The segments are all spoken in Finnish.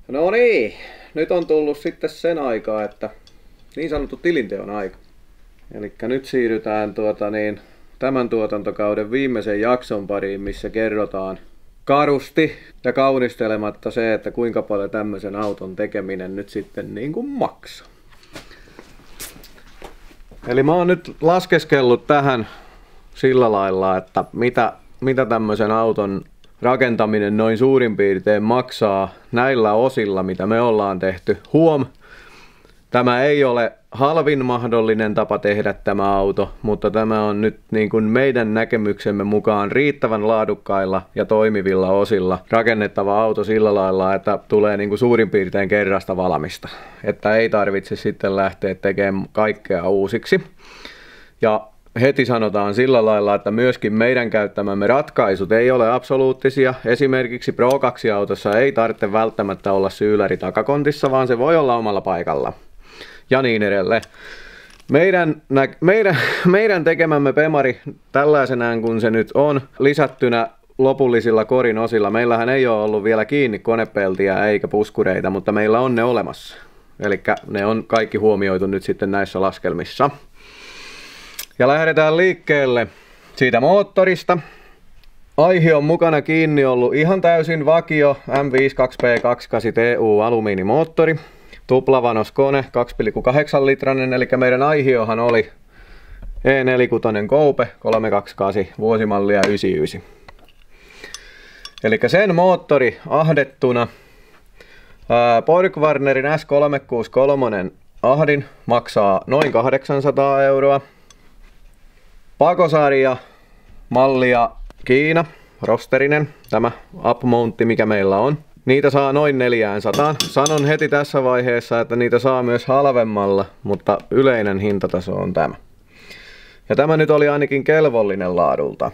No niin, nyt on tullut sitten sen aikaa, että niin sanottu tilinteon aika. Eli nyt siirrytään tämän tuotantokauden viimeisen jakson pariin, missä kerrotaan karusti ja kaunistelematta se, että kuinka paljon tämmöisen auton tekeminen nyt sitten niin kuin maksaa. Eli mä oon nyt laskeskellut tähän sillä lailla, että mitä tämmöisen auton rakentaminen noin suurin piirtein maksaa näillä osilla, mitä me ollaan tehty. Huom, tämä ei ole halvin mahdollinen tapa tehdä tämä auto, mutta tämä on nyt niin kuin meidän näkemyksemme mukaan riittävän laadukkailla ja toimivilla osilla rakennettava auto sillä lailla, että tulee niin kuin suurin piirtein kerrasta valmista. Että ei tarvitse sitten lähteä tekemään kaikkea uusiksi. Ja heti sanotaan sillä lailla, että myöskin meidän käyttämämme ratkaisut ei ole absoluuttisia. Esimerkiksi Pro 2-autossa ei tarvitse välttämättä olla syyläri takakontissa, vaan se voi olla omalla paikalla. Ja niin edelleen. Meidän tekemämme Pemari tällaisenään kuin se nyt on, lisättynä lopullisilla korin osilla. Meillähän ei ole ollut vielä kiinni konepeltiä eikä puskureita, mutta meillä on ne olemassa. Eli ne on kaikki huomioitu nyt sitten näissä laskelmissa. Ja lähdetään liikkeelle siitä moottorista. Aihe on mukana kiinni ollut ihan täysin vakio M52P28 TU alumiinimoottori. Tuplavanoskone 2,8 litranen, eli meidän aihiohan oli E46 Coupe 328 vuosimallia 99. Eli sen moottori ahdettuna Borgwarnerin S363 ahdin maksaa noin 800 €. Pakosarja mallia Kiina, rosterinen, tämä upmountti mikä meillä on. Niitä saa noin 400. Sanon heti tässä vaiheessa, että niitä saa myös halvemmalla, mutta yleinen hintataso on tämä. Ja tämä nyt oli ainakin kelvollinen laadulta.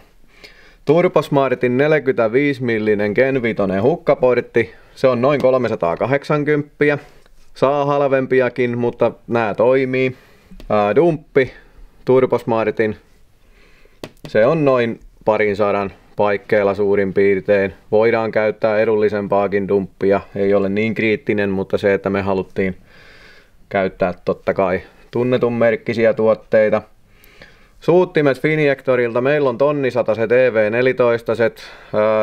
Turbosmartin 45 millinen Gen 5 hukkaportti, se on noin 380. Saa halvempiakin, mutta nämä toimii. Dumppi Turbosmartin, se on noin 200 paikkeilla suurin piirtein. Voidaan käyttää edullisempaakin dumppia, ei ole niin kriittinen, mutta se, että me haluttiin käyttää totta kai tunnetun merkkisiä tuotteita. Suuttimet Finjektorilta, meillä on 1100 EV14,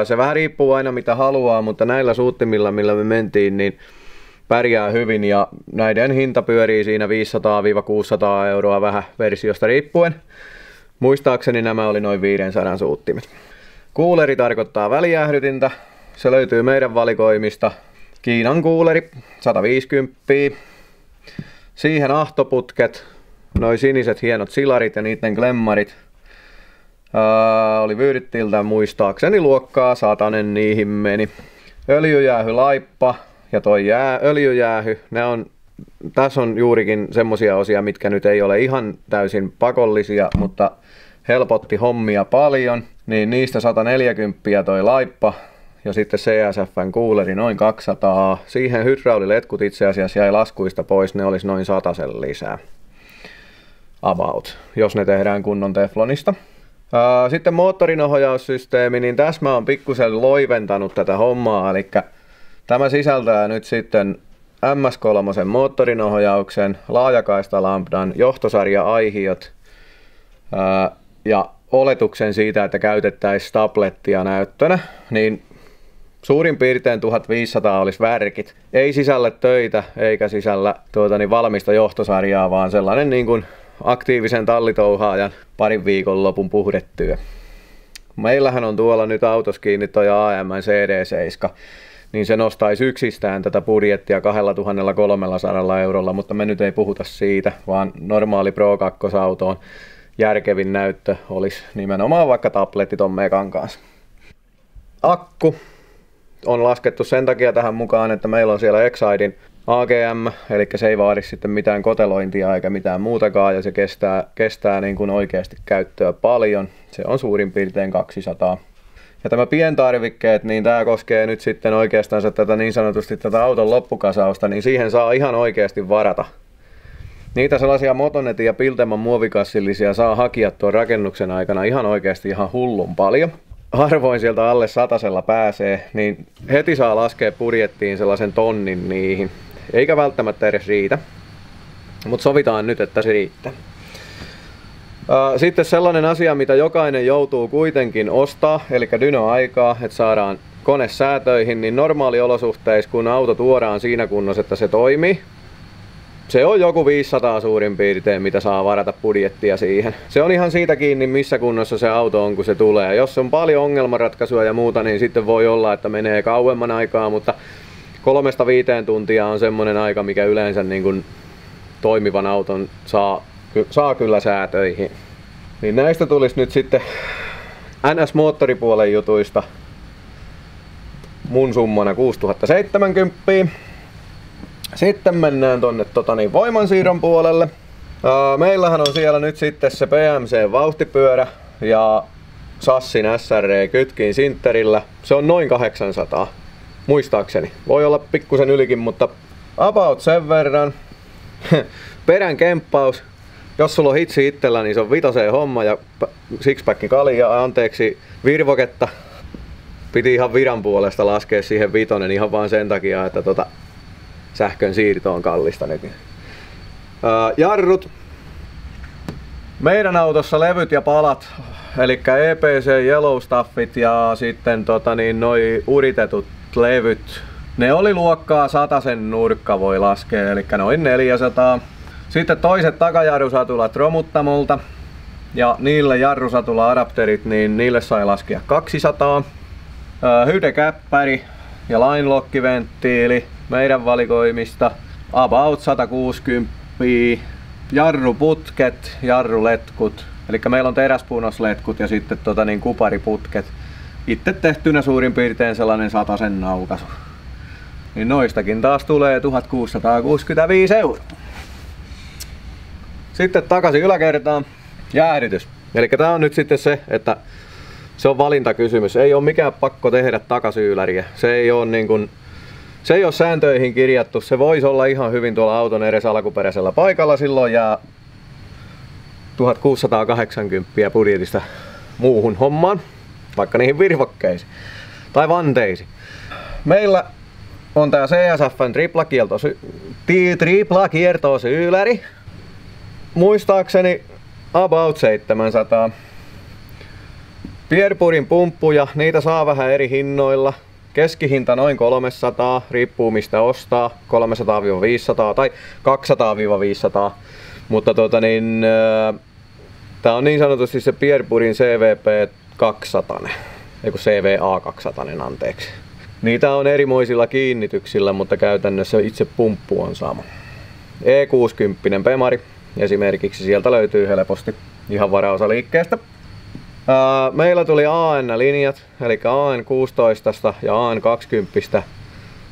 se vähän riippuu aina mitä haluaa, mutta näillä suuttimilla millä me mentiin, niin pärjää hyvin ja näiden hinta pyörii siinä 500-600 € vähän versiosta riippuen. Muistaakseni nämä oli noin 500 suuttimet. Kuuleri tarkoittaa välijäähdytintä. Se löytyy meidän valikoimista. Kiinan kuuleri, 150. Siihen ahtoputket, noi siniset hienot silarit ja niiden klemmarit. Oli Vyydyttiltä muistaakseni luokkaa 100 niihin meni. Öljyjäähylaippa ja toi öljyjäähy, tässä on juurikin semmosia osia, mitkä nyt ei ole ihan täysin pakollisia, mutta helpotti hommia paljon, niin niistä 140 toi laippa ja sitten CSF:n kuuleri noin 200. Siihen hydrauliletkut itse asiassa jäi laskuista pois, ne olisi noin 100 lisää. About, jos ne tehdään kunnon teflonista. Sitten moottorin ohjaussysteemi, niin tässä mä oon pikkusen loiventanut tätä hommaa, eli tämä sisältää nyt sitten MS3 moottorin ohjauksen, laajakaista lambdan, johtosarja-aihiot ja oletuksen siitä, että käytettäisiin tablettia näyttönä, niin suurin piirtein 1500 olisi värkit. Ei sisällä töitä eikä sisällä valmista johtosarjaa, vaan sellainen niin kuin aktiivisen tallitouhaajan parin viikonlopun puhdetyö. Meillähän on tuolla nyt autossa kiinni toi AM:n CD7, niin se nostaisi yksistään tätä budjettia 2300 €, mutta me nyt ei puhuta siitä, vaan normaali Pro 2-autoon järkevin näyttö olisi nimenomaan vaikka tabletti ton mekan kanssa. Akku on laskettu sen takia tähän mukaan, että meillä on siellä Excidein AGM, eli se ei vaadi sitten mitään kotelointia eikä mitään muutakaan, ja se kestää niin kuin oikeasti käyttöä paljon. Se on suurin piirtein 200. Ja tämä pientarvikkeet, niin tämä koskee nyt sitten oikeastaan tätä niin sanotusti tätä auton loppukasausta, niin siihen saa ihan oikeasti varata. Niitä sellaisia Motonetin ja Piltemon muovikassillisia saa hakea tuon rakennuksen aikana ihan oikeasti ihan hullun paljon. harvoin sieltä alle 100 pääsee, niin heti saa laskea budjettiin sellaisen tonnin niihin. Eikä välttämättä edes riitä, mutta sovitaan nyt, että se riittää. Sitten sellainen asia, mitä jokainen joutuu kuitenkin ostaa, eli dyno-aikaa, että saadaan kone säätöihin, niin normaaliolosuhteissa, kun auto tuodaan siinä kunnossa, että se toimii, se on joku 500 suurin piirtein, mitä saa varata budjettia siihen. Se on ihan siitä kiinni, missä kunnossa se auto on, kun se tulee. Jos on paljon ongelmanratkaisua ja muuta, niin sitten voi olla, että menee kauemman aikaa, mutta 3–5 tuntia on semmoinen aika, mikä yleensä niin kuin toimivan auton saa kyllä säätöihin. Niin näistä tulisi nyt sitten NS-moottoripuolen jutuista mun summana 6070. Sitten mennään tonne voimansiirron puolelle. Meillähän on siellä nyt sitten se PMC-vauhtipyörä ja Sassin SRE kytkin sintterillä. Se on noin 800, muistaakseni. Voi olla pikkusen ylikin, mutta about sen verran. Perän kemppaus. Jos sulla on hitsi itsellä, niin se on 5 homma ja sixpackin kaljaa, virvoketta. Piti ihan viran puolesta laskea siihen 5 ihan vaan sen takia, että sähkön siirto on kallista nyt. Jarrut. Meidän autossa levyt ja palat, eli EPC Yellow Stuffit ja sitten noi uritetut levyt. Ne oli luokkaa 100 nurkka voi laskea, eli noin 400. Sitten toiset takajarrusatulat Romuttamolta ja niille jarrusatula-adapterit, niin niille sai laskea 200. Hydekäppäri ja line-lock-venttiili meidän valikoimista about 160. Jarruputket, jarruletkut, eli meillä on teräspunosletkut ja sitten kupariputket. Itse tehtynä suurin piirtein sellainen 100 naukaisu. Niin noistakin taas tulee 1665 €. Sitten takaisin yläkertaan. Jäähdytys. Eli tää on nyt sitten se, että se on valintakysymys. Ei ole mikään pakko tehdä takasyyläriä. Se ei ole sääntöihin kirjattu. Se voisi olla ihan hyvin tuolla auton edes alkuperäisellä paikalla. Silloin jää 1680 budjetista muuhun hommaan. Vaikka niihin virvokkeisiin. Tai vanteisiin. Meillä on tää CSF:n triplakiertosyyläri. Muistaakseni about 700. Pierpurin pumppuja, niitä saa vähän eri hinnoilla. Keskihinta noin 300, riippuu mistä ostaa, 300–500 tai 200–500. Mutta tää on niin sanotusti se Pierpurin CVP 200, eiku CVA 200, anteeksi. Niitä on erimoisilla kiinnityksillä, mutta käytännössä itse pumppu on sama. E60 Pemari esimerkiksi, sieltä löytyy helposti ihan varaosaliikkeestä. Meillä tuli AN-linjat, eli AN16 ja AN20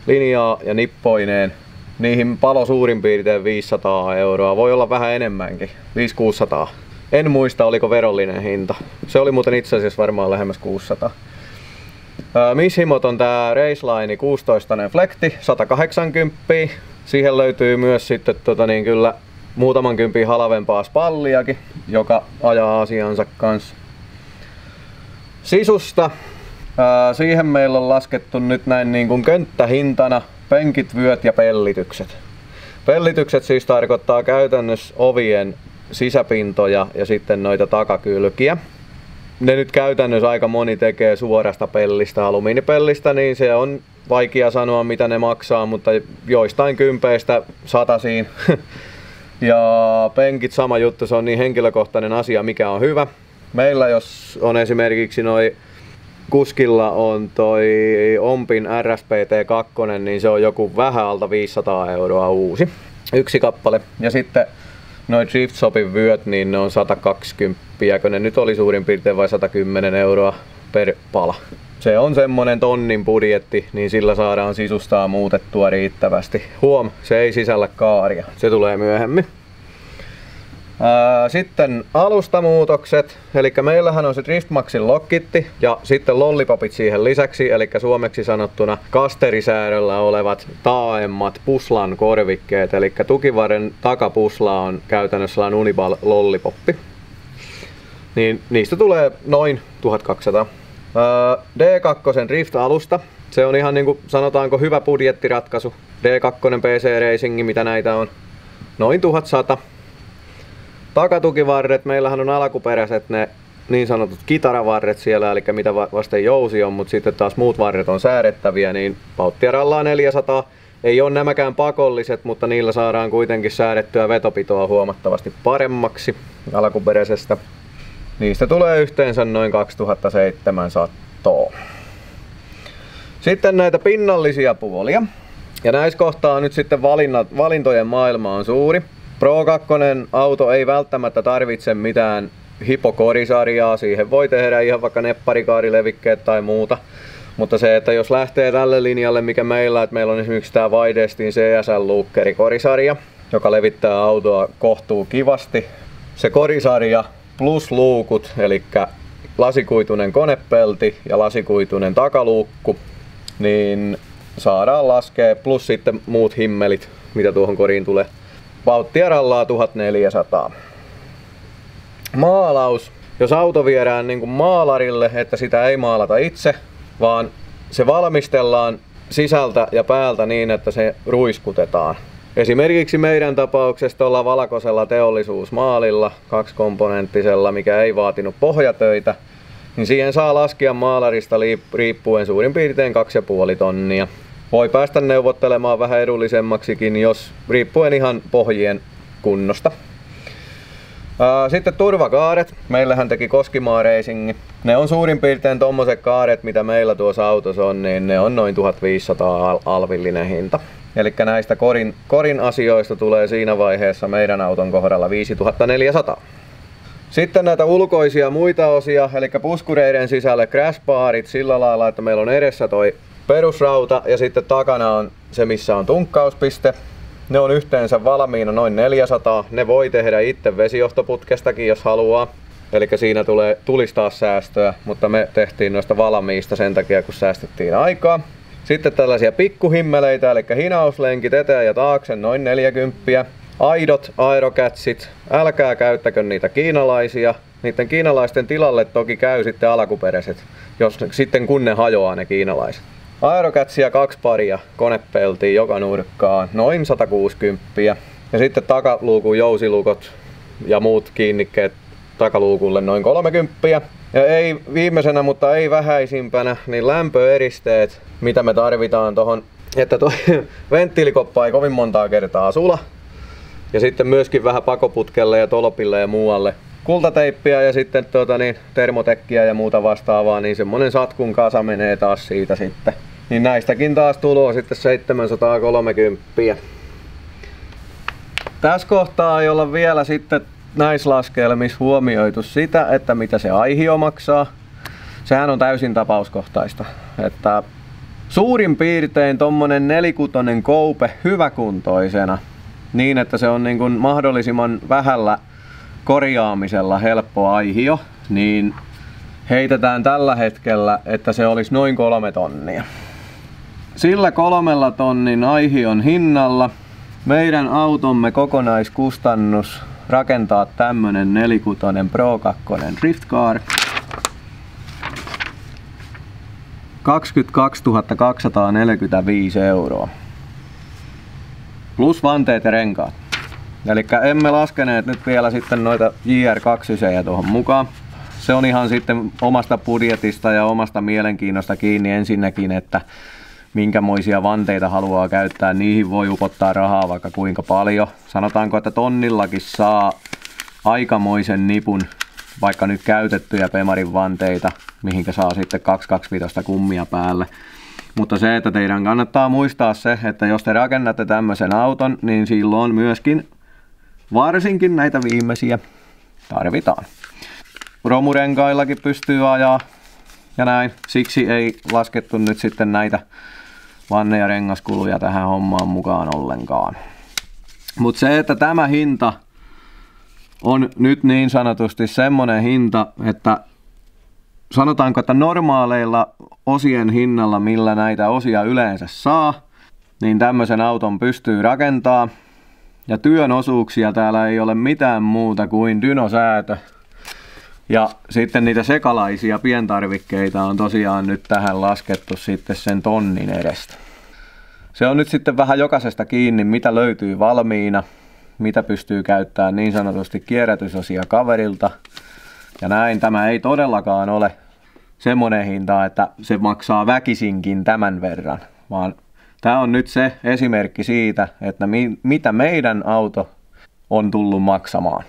linjaa ja nippoineen. Niihin palo suurin piirtein 500 €, voi olla vähän enemmänkin, 500–600. En muista oliko verollinen hinta. Se oli muuten itse asiassa varmaan lähemmäs 600. Mishimot on tää Raceline 16 Flekti, 180. Siihen löytyy myös sitten kyllä muutaman kympin halvempaa spalliakin, joka ajaa asiansa kanssa. Sisusta. Siihen meillä on laskettu nyt näin niin kuin könttähintana penkit, vyöt ja pellitykset. Pellitykset siis tarkoittaa käytännössä ovien sisäpintoja ja sitten noita takakylkiä. Ne nyt käytännössä aika moni tekee suorasta pellistä, alumiinipellistä, niin se on vaikea sanoa mitä ne maksaa, mutta joistain kympeistä satasiin. Ja penkit sama juttu, se on niin henkilökohtainen asia mikä on hyvä. Meillä jos on esimerkiksi kuskilla on toi Ompin RSPT 2, niin se on joku vähän alta 500 € uusi. Yksi kappale. Ja sitten noi Drift Shopin vyöt, niin ne on 120, kun ne nyt oli suurin piirtein vai 110 € per pala. Se on semmonen tonnin budjetti, niin sillä saadaan sisustaa muutettua riittävästi. Huom, se ei sisällä kaaria, se tulee myöhemmin. Sitten alustamuutokset, eli meillähän on se Driftmaxin lokkitti ja sitten lollipopit siihen lisäksi, eli suomeksi sanottuna kasterisäädöllä olevat taaemmat puslan korvikkeet, eli tukivarren takapusla on käytännössä Uniball lollipoppi. Niin niistä tulee noin 1200. D2 Drift-alusta. Se on ihan niinku sanotaanko hyvä budjettiratkaisu. D2 PC Racing, mitä näitä on. Noin 1100. Takatukivarret, meillähän on alkuperäiset ne niin sanotut kitaravarret siellä, eli mitä vasten jousi on, mutta sitten taas muut varret on säädettäviä, niin Pauttiaralla 400. Ei ole nämäkään pakolliset, mutta niillä saadaan kuitenkin säädettyä vetopitoa huomattavasti paremmaksi alkuperäisestä. Niistä tulee yhteensä noin 2700. Sitten näitä pinnallisia puolia. Ja näissä kohtaa nyt sitten valintojen maailma on suuri. Pro 2 auto ei välttämättä tarvitse mitään hipokorisarjaa, siihen voi tehdä ihan vaikka nepparikaarilevikkeet tai muuta. Mutta se, että jos lähtee tälle linjalle, mikä meillä, että meillä on esimerkiksi tämä Widestin CSL-luukkeri korisarja, joka levittää autoa kohtuu kivasti. Se korisarja plus luukut, eli lasikuituinen konepelti ja lasikuituinen takaluukku, niin saadaan laskea plus sitten muut himmelit, mitä tuohon koriin tulee. Pauttiarallaa 1400. Maalaus. Jos auto viedään niin kuin maalarille, että sitä ei maalata itse, vaan se valmistellaan sisältä ja päältä niin, että se ruiskutetaan. Esimerkiksi meidän tapauksessa tuolla valkoisella teollisuusmaalilla, kaksikomponenttisella, mikä ei vaatinut pohjatöitä, niin siihen saa laskea maalarista riippuen suurin piirtein 2,5 tonnia. Voi päästä neuvottelemaan vähän edullisemmaksikin, jos riippuen ihan pohjien kunnosta. Sitten turvakaaret. Meillähän teki Koskimaa Racing. Ne on suurin piirtein tommoset kaaret, mitä meillä tuossa autossa on, niin ne on noin 1500 alvillinen hinta. Eli näistä korin asioista tulee siinä vaiheessa meidän auton kohdalla 5400. Sitten näitä ulkoisia muita osia, eli puskureiden sisälle crash barit sillä lailla, että meillä on edessä toi perusrauta ja sitten takana on se, missä on tunkkauspiste. Ne on yhteensä valmiina noin 400. Ne voi tehdä itse vesijohtoputkestakin, jos haluaa. Eli siinä tulisi taas säästöä, mutta me tehtiin noista valmiista sen takia, kun säästettiin aikaa. Sitten tällaisia pikkuhimmeleitä, eli hinauslenkit eteen ja taakse noin 40. Aidot aerocatsit, älkää käyttäkö niitä kiinalaisia. Niiden kiinalaisten tilalle toki käy sitten alkuperäiset, sitten kun ne hajoaa ne kiinalaiset. Aerocatsia 2 paria konepeltiin joka nurkkaan, noin 160. Ja sitten takaluukun jousilukot ja muut kiinnikkeet takaluukulle noin 30. Ja ei viimeisenä, mutta ei vähäisimpänä, niin lämpöeristeet, mitä me tarvitaan tohon, että tuo venttiilikoppa ei kovin montaa kertaa sula. Ja sitten myöskin vähän pakoputkelle ja tolpille ja muualle kultateippiä ja sitten termotekkiä ja muuta vastaavaa, niin semmonen satkun kasa menee taas siitä sitten. Niin näistäkin taas tuloa sitten 730. Tässä kohtaa ei olla vielä sitten näissä laskelmissa huomioitu sitä, että mitä se aihio maksaa. Sehän on täysin tapauskohtaista. Että suurin piirtein tommonen 4-kutonen koupe hyväkuntoisena, niin että se on niin kuin mahdollisimman vähällä korjaamisella helppo aihio, niin heitetään tällä hetkellä, että se olisi noin 3 tonnia. Sillä 3 tonnin aihion hinnalla meidän automme kokonaiskustannus rakentaa tämmönen 4-kutonen Pro 2 Drift Car 22 245 €. Plus vanteet ja renkaat. Eli emme laskeneet nyt vielä sitten noita JR2 tuohon mukaan. Se on ihan sitten omasta budjetista ja omasta mielenkiinnosta kiinni ensinnäkin, että minkämoisia vanteita haluaa käyttää. Niihin voi upottaa rahaa vaikka kuinka paljon. Sanotaanko, että tonnillakin saa aikamoisen nipun, vaikka nyt käytettyjä Pemarin vanteita, mihinkä saa sitten 225 kummia päälle. Mutta se, että teidän kannattaa muistaa se, että jos te rakennatte tämmöisen auton, niin silloin myöskin varsinkin näitä viimeisiä tarvitaan. Romurenkaillakin pystyy ajaa ja näin. Siksi ei laskettu nyt sitten näitä vanne- ja rengaskuluja tähän hommaan mukaan ollenkaan. Mutta se, että tämä hinta on nyt niin sanotusti semmonen hinta, että sanotaanko, että normaaleilla osien hinnalla, millä näitä osia yleensä saa, niin tämmöisen auton pystyy rakentaa. Ja työn osuuksia täällä ei ole mitään muuta kuin dynosäätö Ja sitten niitä sekalaisia pientarvikkeita on tosiaan nyt tähän laskettu sitten sen tonnin edestä. Se on nyt sitten vähän jokaisesta kiinni, mitä löytyy valmiina, mitä pystyy käyttämään niin sanotusti kierrätysosia kaverilta. Ja näin tämä ei todellakaan ole semmoinen hinta, että se maksaa väkisinkin tämän verran, vaan tämä on nyt se esimerkki siitä, että mitä meidän auto on tullut maksamaan.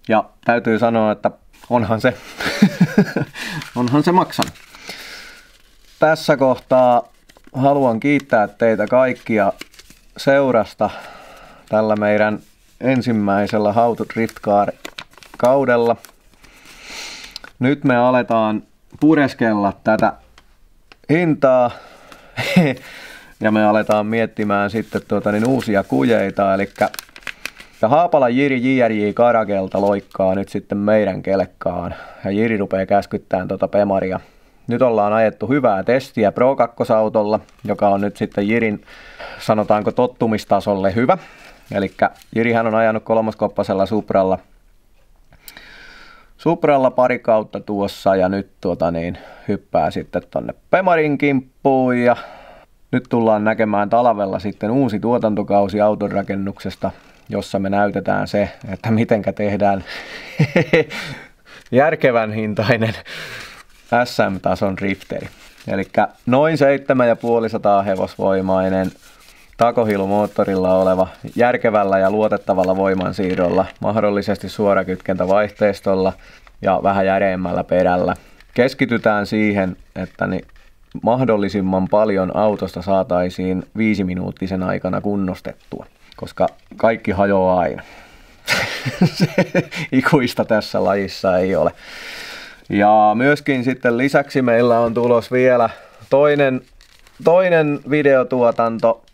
Ja täytyy sanoa, että onhan se, onhan se maksanut. Tässä kohtaa haluan kiittää teitä kaikkia seurasta tällä meidän ensimmäisellä How to Drift Car-kaudella. Nyt me aletaan pureskella tätä hintaa ja me aletaan miettimään sitten uusia kujeita. Eli Haapalan Jiri JRJ Karakelta loikkaa nyt sitten meidän kelkkaan ja Jiri rupeaa käskyttämään Pemaria. Nyt ollaan ajettu hyvää testiä Pro 2-autolla, joka on nyt sitten Jirin, sanotaanko, tottumistasolle hyvä. Eli Jirihän on ajanut kolmoskoppasella Supralla pari kautta tuossa ja nyt hyppää sitten tonne Pemarin kimppuun ja nyt tullaan näkemään talvella sitten uusi tuotantokausi autonrakennuksesta, jossa me näytetään se, että mitenkä tehdään järkevän hintainen SM-tason drifteri. Eli noin 750 hevosvoimainen takohiilumoottorilla oleva järkevällä ja luotettavalla voimansiirrolla, mahdollisesti suorakytkentävaihteistolla ja vähän järeemmällä perällä. Keskitytään siihen, että mahdollisimman paljon autosta saataisiin 5-minuuttisen aikana kunnostettua, koska kaikki hajoaa aina. Ikuista tässä lajissa ei ole. Ja myöskin sitten lisäksi meillä on tulos vielä toinen videotuotanto.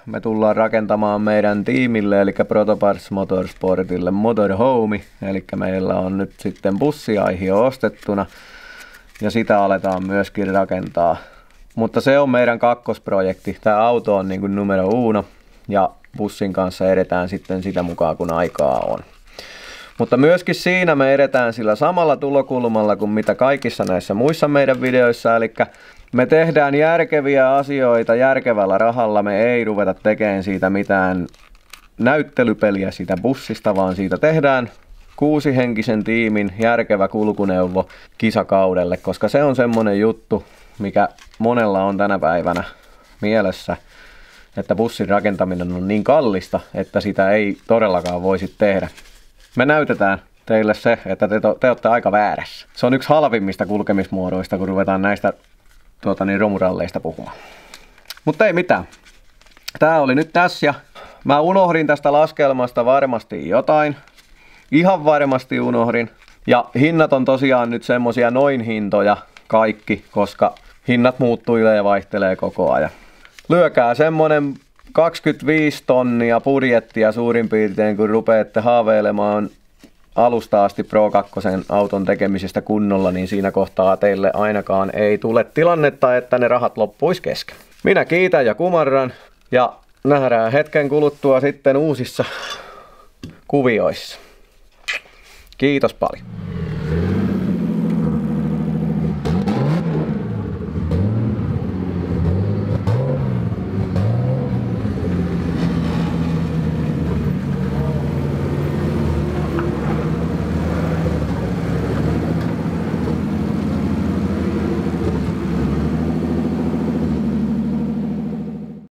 Me tullaan rakentamaan meidän tiimille, eli Protoparts Motorsportille Motorhome. Eli meillä on nyt sitten bussiaihio ostettuna ja sitä aletaan myöskin rakentaa. Mutta se on meidän kakkosprojekti. Tämä auto on numero 1 ja bussin kanssa edetään sitten sitä mukaan kun aikaa on. Mutta myöskin siinä me edetään sillä samalla tulokulmalla kuin mitä kaikissa näissä muissa meidän videoissa, eli me tehdään järkeviä asioita järkevällä rahalla, me ei ruveta tekemään siitä mitään näyttelypeliä siitä bussista, vaan siitä tehdään 6-henkisen tiimin järkevä kulkuneuvo kisakaudelle, koska se on semmoinen juttu, mikä monella on tänä päivänä mielessä, että bussin rakentaminen on niin kallista, että sitä ei todellakaan voisi tehdä. Me näytetään teille se, että te olette aika väärässä. Se on yksi halvimmista kulkemismuodoista, kun ruvetaan näistä romuralleista puhumaan. Mutta ei mitään. Tää oli nyt tässä ja mä unohdin tästä laskelmasta varmasti jotain. Ihan varmasti unohdin. Ja hinnat on tosiaan nyt semmosia noin hintoja kaikki, koska hinnat muuttuilee ja vaihtelee koko ajan. Lyökää semmonen 25 tonnia budjettia suurin piirtein, kun rupeatte haaveilemaan alusta asti Pro 2 auton tekemisestä kunnolla, niin siinä kohtaa teille ainakaan ei tule tilannetta, että ne rahat loppuisi kesken. Minä kiitän ja kumarran ja nähdään hetken kuluttua sitten uusissa kuvioissa. Kiitos paljon.